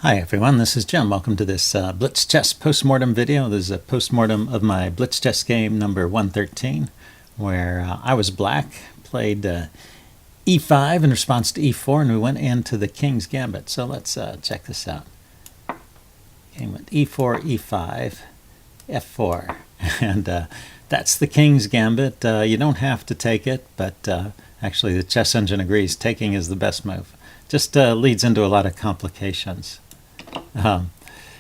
Hi everyone, this is Jim. Welcome to this Blitz chess postmortem video. This is a postmortem of my Blitz chess game number 113, where I was black, played e5 in response to e4, and we went into the King's Gambit. So let's check this out. Game went e4, e5, f4, and that's the King's Gambit. You don't have to take it, but actually the chess engine agrees taking is the best move. Just leads into a lot of complications. You'll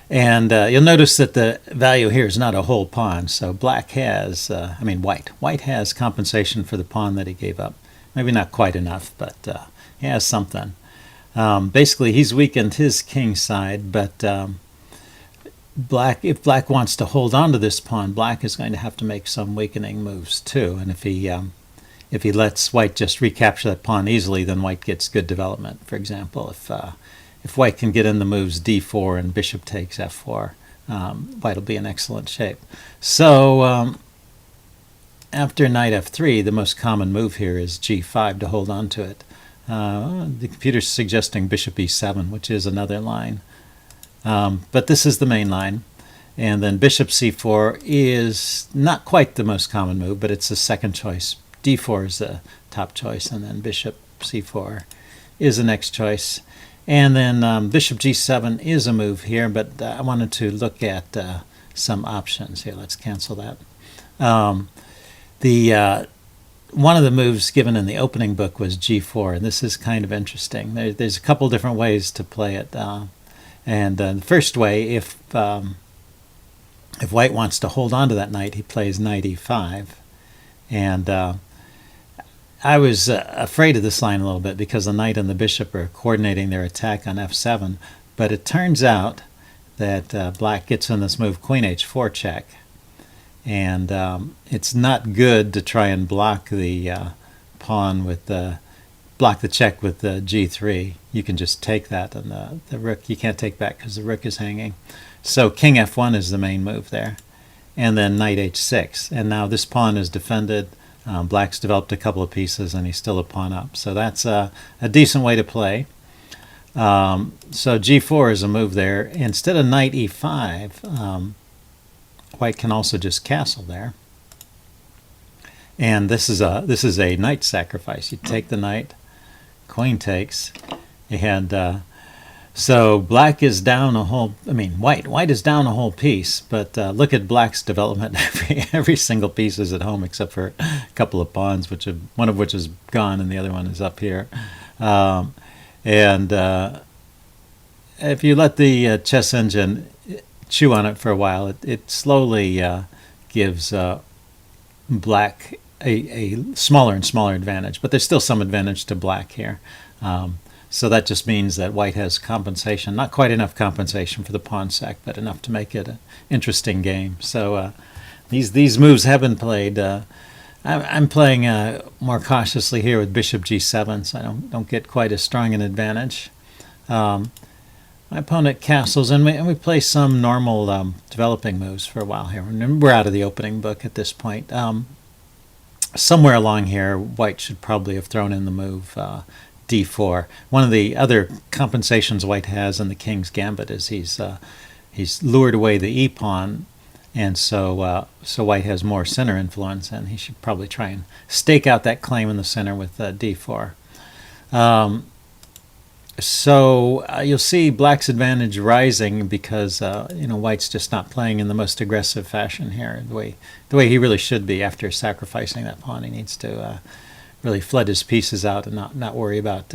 notice that the value here is not a whole pawn, so black has, white has compensation for the pawn that he gave up. Maybe not quite enough, but he has something. Basically, he's weakened his king side, but if black wants to hold on to this pawn, black is going to have to make some weakening moves too. And if he lets white just recapture that pawn easily, then white gets good development. For example, if white can get in the moves d4 and bishop takes f4, white will be in excellent shape. So after knight f3, the most common move here is g5 to hold on to it. The computer's suggesting bishop e7, which is another line. But this is the main line. And then bishop c4 is not quite the most common move, but it's the second choice. d4 is the top choice, and then bishop c4 is the next choice. And then bishop g7 is a move here, but I wanted to look at some options here. Let's cancel that. One of the moves given in the opening book was g4, and this is kind of interesting. There's a couple different ways to play it. The first way, if white wants to hold on to that knight, he plays knight e5. And I was afraid of this line a little bit because the knight and the bishop are coordinating their attack on f7. But it turns out that black gets in this move queen h4 check. And it's not good to try and block the pawn with block the check with the g3. You can just take that, and the rook you can't take back because the rook is hanging. So king f1 is the main move there. And then knight h6. And now this pawn is defended. Black's developed a couple of pieces, and he's still a pawn up. So that's a decent way to play. So g4 is a move there. Instead of knight e5, white can also just castle there. And this is a knight sacrifice. You take the knight, queen takes, and so black is down a whole. White is down a whole piece. But look at black's development. Every single piece is at home except for a couple of pawns, one of which is gone, and the other one is up here. If you let the chess engine chew on it for a while, it slowly gives black a smaller and smaller advantage. But there's still some advantage to black here. So that just means that white has compensation, not quite enough compensation for the pawn sack, but enough to make it an interesting game. So these moves have been played. I'm playing more cautiously here with bishop g7, so I don't get quite as strong an advantage. My opponent castles, and we play some normal developing moves for a while here. We're out of the opening book at this point. Somewhere along here, white should probably have thrown in the move d4. One of the other compensations white has in the King's Gambit is he's lured away the e-pawn, and so white has more center influence, and he should probably try and stake out that claim in the center with d4. You'll see black's advantage rising because white's just not playing in the most aggressive fashion here, the way he really should be after sacrificing that pawn. He needs to really flood his pieces out and not worry about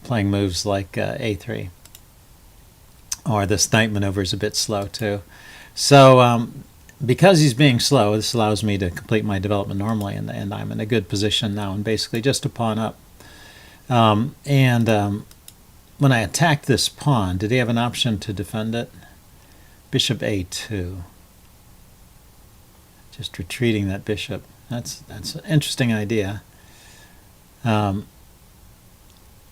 playing moves like a3. Or this knight maneuver is a bit slow too. So because he's being slow, this allows me to complete my development normally, and I'm in a good position now and basically just a pawn up. When I attacked this pawn, did he have an option to defend it? Bishop a2. Just retreating that bishop. That's an interesting idea.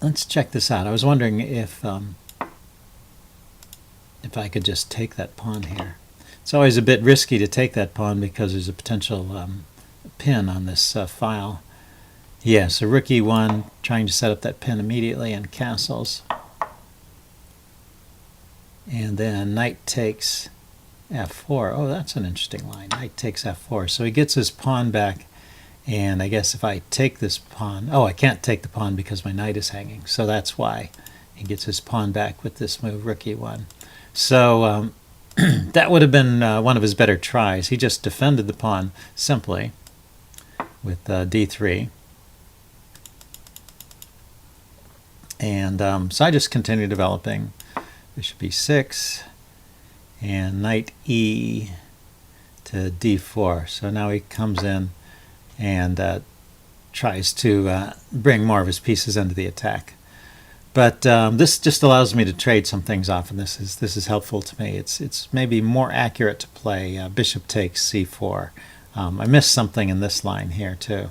Let's check this out. I was wondering if I could just take that pawn here. It's always a bit risky to take that pawn because there's a potential pin on this file. Yeah, so rook e1, trying to set up that pin immediately, and castles. And then knight takes f4. Oh, that's an interesting line. Knight takes f4. So he gets his pawn back, and I guess if I take this pawn, oh, I can't take the pawn because my knight is hanging. So that's why he gets his pawn back with this move, rook e1. So that would have been one of his better tries. He just defended the pawn simply with d3. And so I just continue developing. Bishop e6 and knight e to d4. So now he comes in and tries to bring more of his pieces into the attack. But this just allows me to trade some things off, and this is helpful to me. It's maybe more accurate to play bishop takes c4. I missed something in this line here too.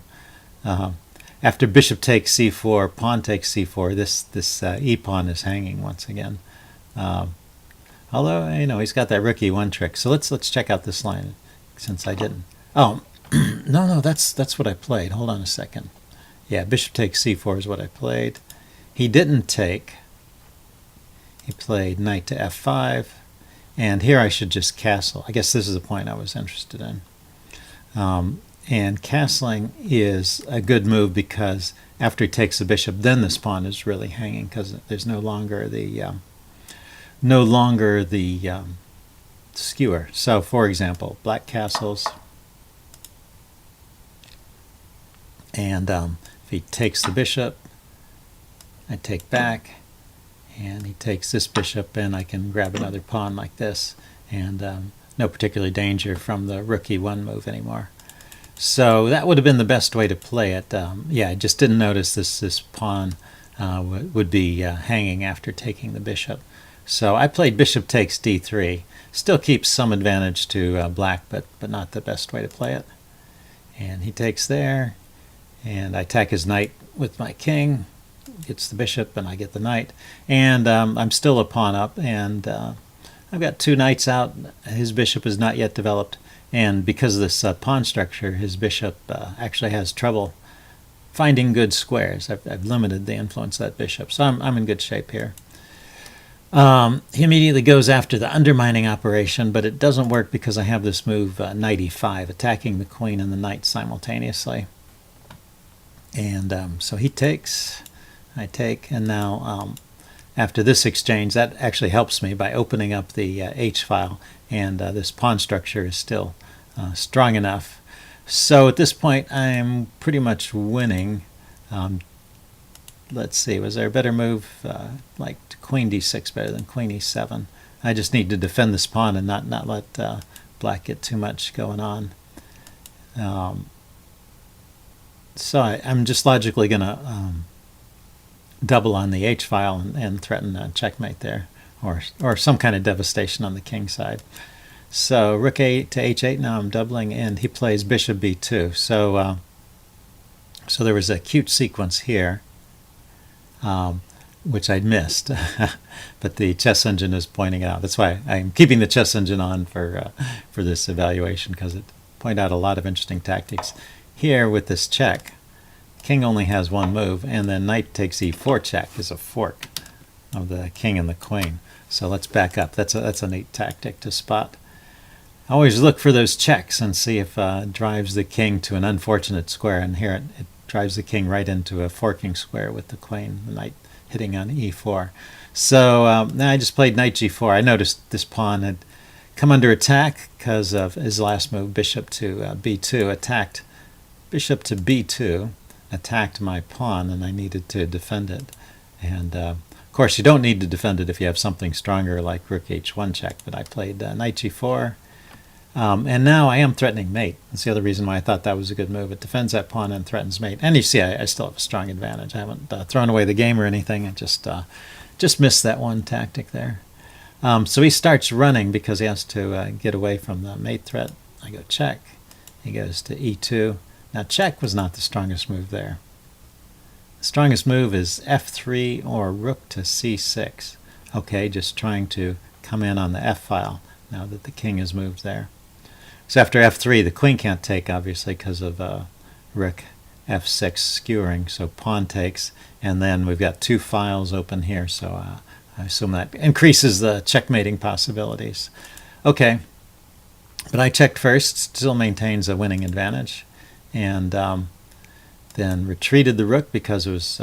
After bishop takes c4, pawn takes c4. This e pawn is hanging once again. Although he's got that rook e1 trick. So let's check out this line since I didn't. Oh no, that's what I played. Hold on a second. Yeah, bishop takes c4 is what I played. He didn't take. He played knight to f5, and here I should just castle. I guess this is the point I was interested in. And castling is a good move because after he takes the bishop, then this pawn is really hanging because there's no longer the skewer. So, for example, black castles, and if he takes the bishop, I take back, and he takes this bishop, and I can grab another pawn like this, and no particular danger from the rook e1 move anymore. So that would have been the best way to play it. Yeah, I just didn't notice this pawn would be hanging after taking the bishop. So I played bishop takes d3. Still keeps some advantage to black, but not the best way to play it. And he takes there, and I attack his knight with my king. Gets the bishop, and I get the knight. And I'm still a pawn up, and I've got two knights out. His bishop is not yet developed. And because of this pawn structure, his bishop actually has trouble finding good squares. I've limited the influence of that bishop, so I'm in good shape here. He immediately goes after the undermining operation, but it doesn't work because I have this move knight e5, attacking the queen and the knight simultaneously. And so he takes, I take, and now after this exchange, that actually helps me by opening up the h-file, and this pawn structure is still strong enough. So at this point, I'm pretty much winning. Let's see, was there a better move? Like queen d6 better than queen e7. I just need to defend this pawn and not let black get too much going on. So I'm just logically going to double on the h-file and threaten a checkmate there, or some kind of devastation on the king side. So rook a to h8, now I'm doubling, and he plays bishop b2. So so there was a cute sequence here, which I'd missed, but the chess engine is pointing out. That's why I'm keeping the chess engine on for this evaluation, because it pointed out a lot of interesting tactics. Here with this check, king only has one move, and then knight takes e4 check is a fork of the king and the queen. So let's back up. That's a neat tactic to spot. I always look for those checks and see if it drives the king to an unfortunate square, and here it drives the king right into a forking square with the queen, the knight hitting on e4. So now I just played knight g4. I noticed this pawn had come under attack because of his last move, bishop to b2, attacked bishop to b2, attacked my pawn, and I needed to defend it. And of course, you don't need to defend it if you have something stronger like rook h1 check, but I played knight g4. And now I am threatening mate. That's the other reason why I thought that was a good move. It defends that pawn and threatens mate. And you see, I still have a strong advantage. I haven't thrown away the game or anything. I just missed that one tactic there. So he starts running because he has to get away from the mate threat. I go check. He goes to e2. Now check was not the strongest move there. The strongest move is f3 or rook to c6. Okay, just trying to come in on the f-file now that the king has moved there. So after f3, the queen can't take, obviously, because of rook f6 skewering. So pawn takes, and then we've got two files open here. So I assume that increases the checkmating possibilities. Okay, but I checked first, still maintains a winning advantage, and then retreated the rook because it was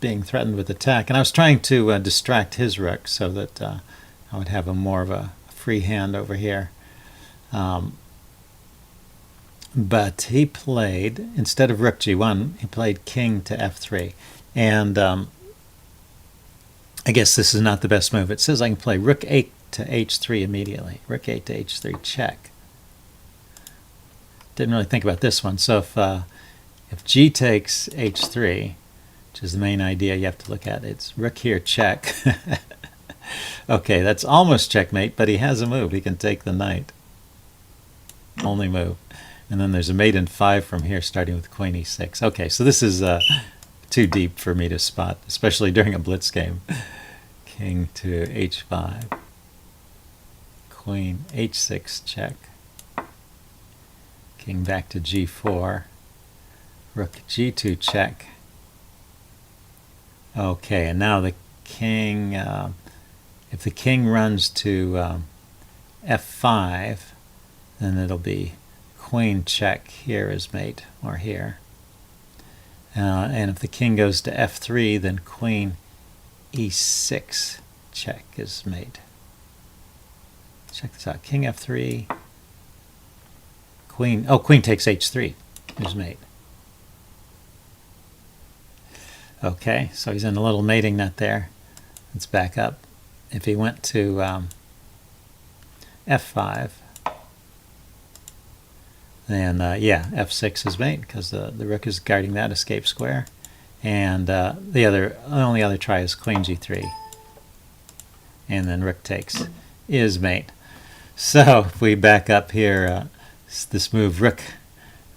being threatened with attack. And I was trying to distract his rook so that I would have more of a free hand over here. But he played, instead of rook g1, he played king to f3. And I guess this is not the best move. It says I can play rook 8 to h3 immediately. Rook 8 to h3 check. Didn't really think about this one. So if g takes h3, which is the main idea you have to look at, it's rook here check. Okay, that's almost checkmate, but he has a move. He can take the knight. Only move. And then there's a mate in 5 from here, starting with queen e6. Okay, so this is too deep for me to spot, especially during a blitz game. King to h5. Queen h6 check. King back to g4. Rook g2 check. Okay, and now the king, if the king runs to f5, then it'll be queen check here as mate, or here. And if the king goes to f3, then queen e6 check is mate. Check this out. King f3, queen takes h3 is mate. Okay, so he's in a little mating net there. Let's back up. If he went to f5, then yeah, f6 is mate because the rook is guarding that escape square. And the only other try is queen g3. And then rook takes is mate. So if we back up here, this move rook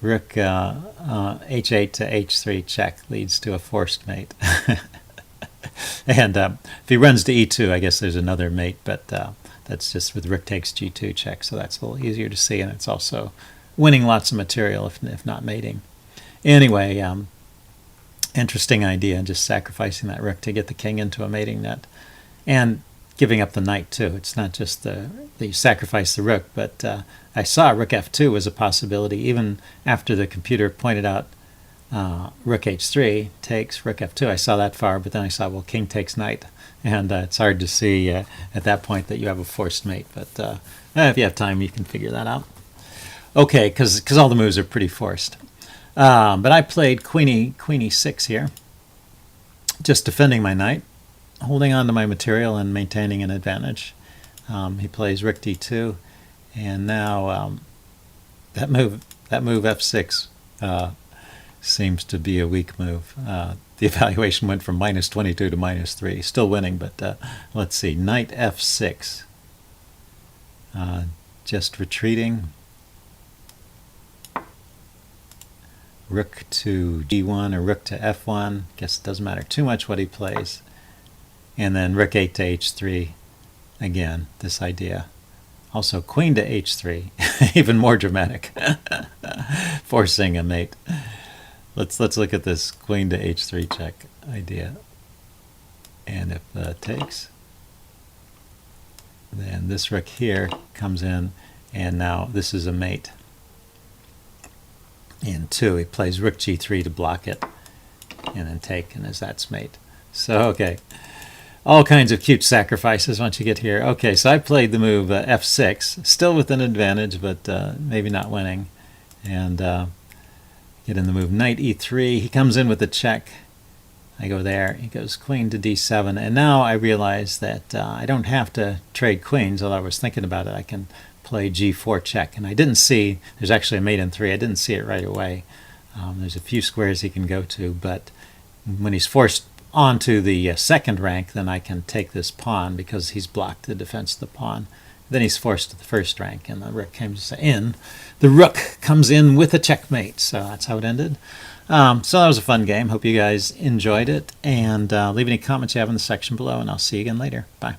h8 to h3 check leads to a forced mate. And if he runs to e2, I guess there's another mate, but that's just with rook takes g2 check, so that's a little easier to see, and it's also winning lots of material if not mating. Anyway, interesting idea, just sacrificing that rook to get the king into a mating net, and giving up the knight too. It's not just that you sacrifice the rook, but I saw rook f2 was a possibility even after the computer pointed out rook h3 takes rook f2. I saw that far, but then I saw, well, king takes knight, and it's hard to see at that point that you have a forced mate, but if you have time you can figure that out. Okay, because all the moves are pretty forced. But I played queen e6 here, just defending my knight, holding on to my material and maintaining an advantage. He plays rook d2, and now that move f6 seems to be a weak move. The evaluation went from -22 to -3. Still winning, but let's see. Knight f6. Just retreating. Rook to g1 or rook to f1. Guess it doesn't matter too much what he plays. And then rook 8 to h3. Again, this idea. Also queen to h3. Even more dramatic. Forcing a mate. Let's look at this queen to h3 check idea. And if takes, then this rook here comes in, and now this is a mate. In 2, he plays rook g3 to block it, and then take, and as that's mate. So okay, all kinds of cute sacrifices once you get here. Okay, so I played the move f6, still with an advantage, but maybe not winning, and get in the move knight e3. He comes in with a check. I go there. He goes queen to d7, and now I realize that I don't have to trade queens, although I was thinking about it. I can play g4 check, and I didn't see, there's actually a mate in 3. I didn't see it right away. There's a few squares he can go to, but when he's forced onto the second rank, then I can take this pawn because he's blocked the defense of the pawn. Then he's forced to the first rank, and the rook comes in. The rook comes in with a checkmate, so that's how it ended. So that was a fun game. Hope you guys enjoyed it, and leave any comments you have in the section below, and I'll see you again later. Bye.